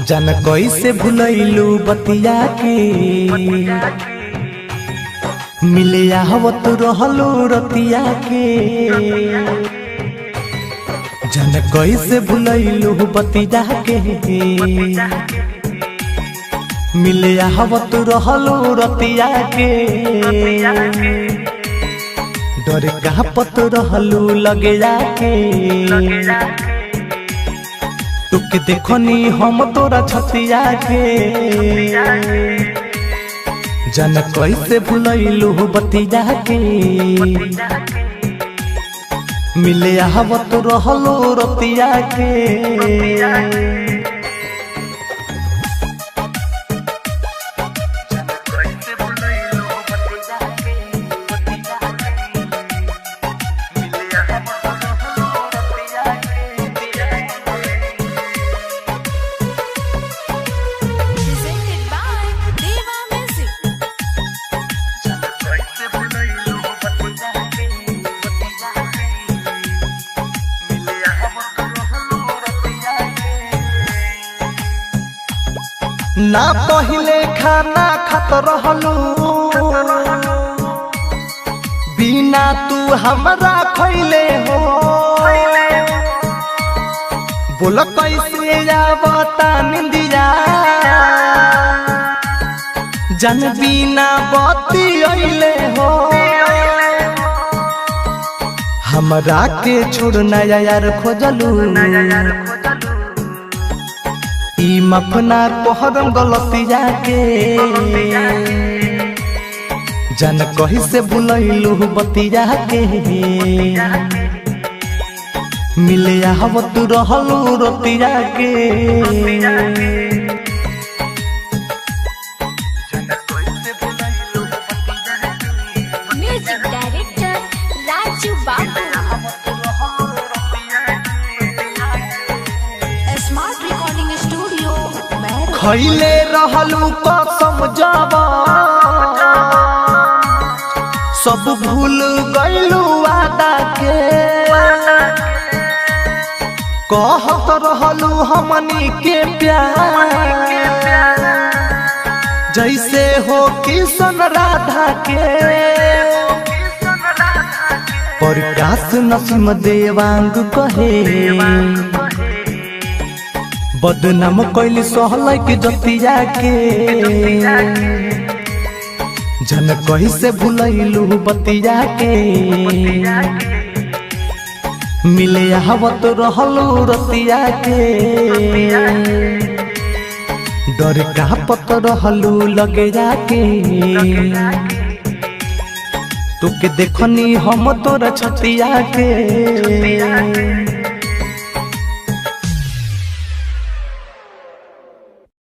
जन कैसे भुलैलू बतिया के मिले आवत रहलू रतिया के। जन कैसे भुलैलू बतिया के मिले आवत रहलू रतिया के। डर कापत रहलू लगे जाके तुके देखनी हम तोरा छतिया के। जन कैसे भुलैलू बतिया के मिले आवत रहलू रतिया के। ना पहले खाना खात रहलू बिना तू हमरा खैले हो। बोल कैसे आवता निंदिया जन बिना बती अइले हो। हमरा के छोड़ नया यार खोजलू ई मफना कोहरम गलतिया के। जन कैसे भुलैलू बतिया के मिले आवत रहलू रतिया के। म्यूजिक डायरेक्टर राजू बाबू, स्मार्ट रिकॉर्डिंग स्टूडियो मैरो। खैले रहलू कसम जावा सब भूल गइलू वादा के। कहत रहलू हमनी के प्यार जैसे हो किशन राधा के। प्रकाश नसीम देवांग कहे बदनाम कैली सहल के जतिया के। जन कैसे भुलैलू बतिया के मिले आवत रहलू रतिया के। डर कापत रहलू लगे जाके तुके देखनी हम तोरा छतिया के।